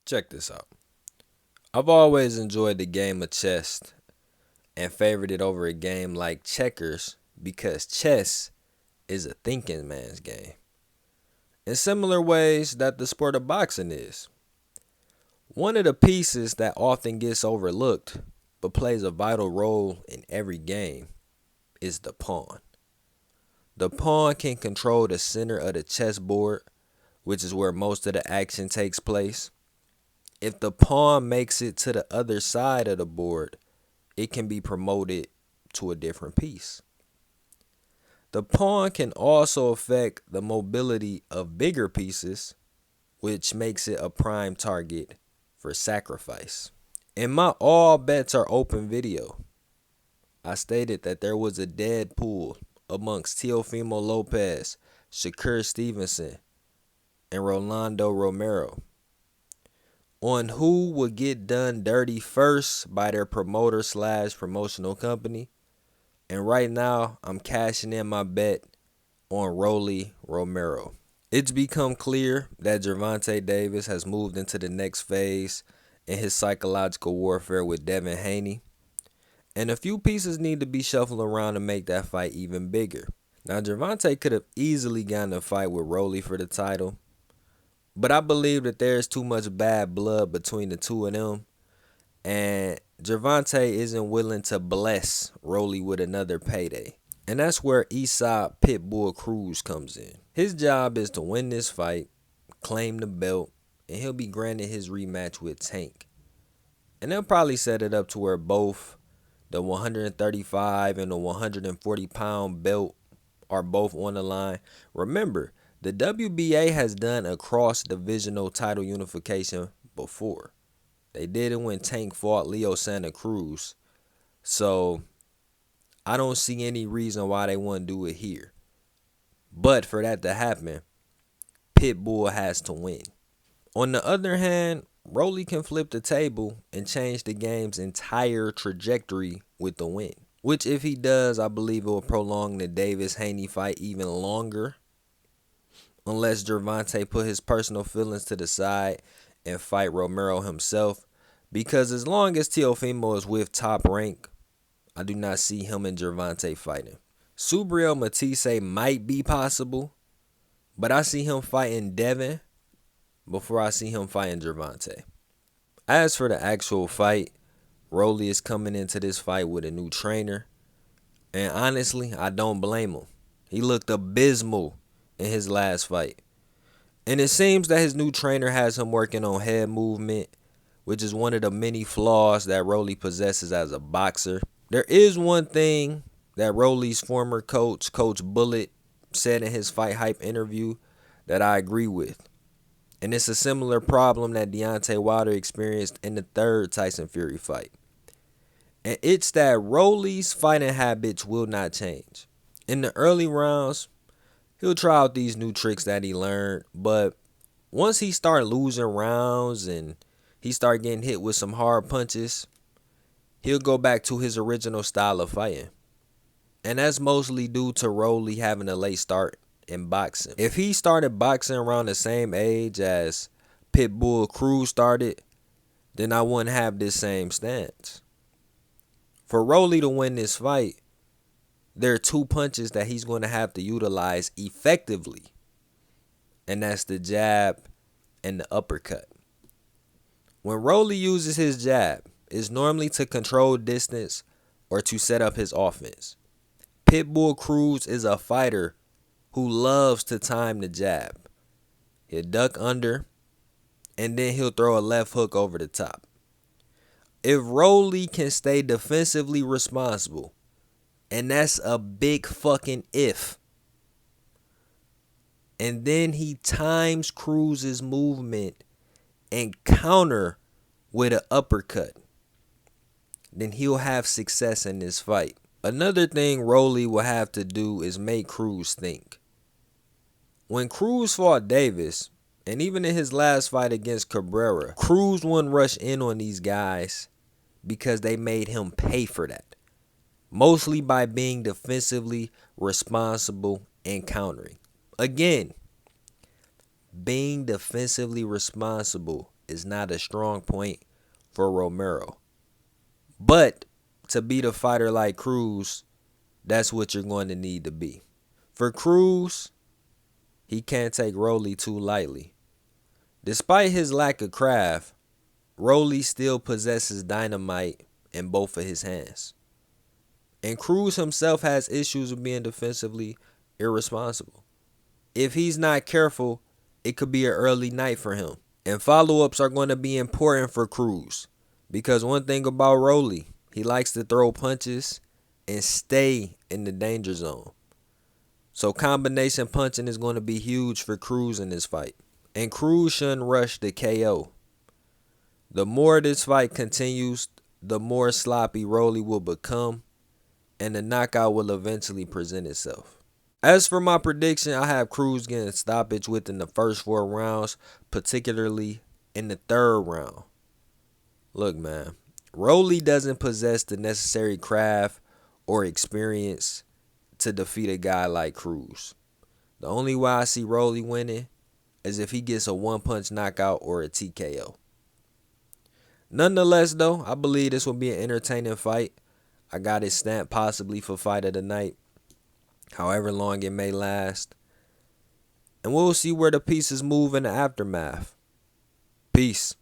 Check this out. I've always enjoyed the game of chess and favored it over a game like checkers because chess is a thinking man's game. In similar ways that the sport of boxing is. One of the pieces that often gets overlooked but plays a vital role in every game is the pawn. The pawn can control the center of the chessboard, which is where most of the action takes place. If the pawn makes it to the other side of the board, it can be promoted to a different piece. The pawn can also affect the mobility of bigger pieces, which makes it a prime target for sacrifice. In my all bets are open video, I stated that there was a dead pool amongst Teofimo Lopez, Shakur Stevenson, and Rolando Romero on who would get done dirty first by their promoter / promotional company. And right now, I'm cashing in my bet on Rolly Romero. It's become clear that Gervonta Davis has moved into the next phase in his psychological warfare with Devin Haney. And a few pieces need to be shuffled around to make that fight even bigger. Now, Gervonta could have easily gotten a fight with Rolly for the title, but I believe that there's too much bad blood between the two of them, and Gervonta isn't willing to bless Rolly with another payday. And that's where Eastside Pitbull Cruz comes in. His job is to win this fight, claim the belt, and he'll be granted his rematch with Tank. And they'll probably set it up to where both the 135 and the 140 pound belt are both on the line. Remember, the WBA has done a cross-divisional title unification before. They did it when Tank fought Leo Santa Cruz. So I don't see any reason why they wouldn't do it here. But for that to happen, Pitbull has to win. On the other hand, Rolly can flip the table and change the game's entire trajectory with the win. Which, if he does, I believe it will prolong the Davis-Haney fight even longer. Unless Gervonta put his personal feelings to the side and fight Romero himself. Because as long as Teofimo is with Top Rank, I do not see him and Gervonta fighting. Subriel Matisse might be possible, but I see him fighting Devin before I see him fighting Gervonta. As for the actual fight, Rolly is coming into this fight with a new trainer. And honestly, I don't blame him. He looked abysmal in his last fight. And it seems that his new trainer has him working on head movement, which is one of the many flaws that Rolly possesses as a boxer. There is one thing that Rolly's former coach, Coach Bullet, said in his Fight Hype interview that I agree with. And it's a similar problem that Deontay Wilder experienced in the third Tyson Fury fight. And it's that Rolly's fighting habits will not change. In the early rounds, he'll try out these new tricks that he learned, but once he start losing rounds and he start getting hit with some hard punches, he'll go back to his original style of fighting. And that's mostly due to Rolly having a late start in boxing. If he started boxing around the same age as Pitbull Cruz started, then I wouldn't have this same stance. For Rolly to win this fight, there are two punches that he's going to have to utilize effectively. And that's the jab and the uppercut. When Rolly uses his jab, it's normally to control distance or to set up his offense. Pitbull Cruz is a fighter who loves to time the jab. He'll duck under, and then he'll throw a left hook over the top. If Rolly can stay defensively responsible, and that's a big fucking if, and then he times Cruz's movement and counter with an uppercut, then he'll have success in this fight. Another thing Rolly will have to do is make Cruz think. When Cruz fought Davis, and even in his last fight against Cabrera, Cruz wouldn't rush in on these guys because they made him pay for that. Mostly by being defensively responsible and countering. Again, being defensively responsible is not a strong point for Romero. But to beat a fighter like Cruz, that's what you're going to need to be. For Cruz, he can't take Rolly too lightly. Despite his lack of craft, Rolly still possesses dynamite in both of his hands. And Cruz himself has issues with being defensively irresponsible. If he's not careful, it could be an early night for him. And follow-ups are going to be important for Cruz. Because one thing about Rolly, he likes to throw punches and stay in the danger zone. So combination punching is going to be huge for Cruz in this fight. And Cruz shouldn't rush the KO. The more this fight continues, the more sloppy Rolly will become, and the knockout will eventually present itself. As for my prediction, I have Cruz getting a stoppage within the first 4 rounds, particularly in the 3rd round. Look, man, Rolly doesn't possess the necessary craft or experience to defeat a guy like Cruz. The only way I see Rolly winning is if he gets a 1-punch knockout or a TKO. Nonetheless, though, I believe this will be an entertaining fight. I got it stamped possibly for fight of the night, however long it may last. And we'll see where the pieces move in the aftermath. Peace.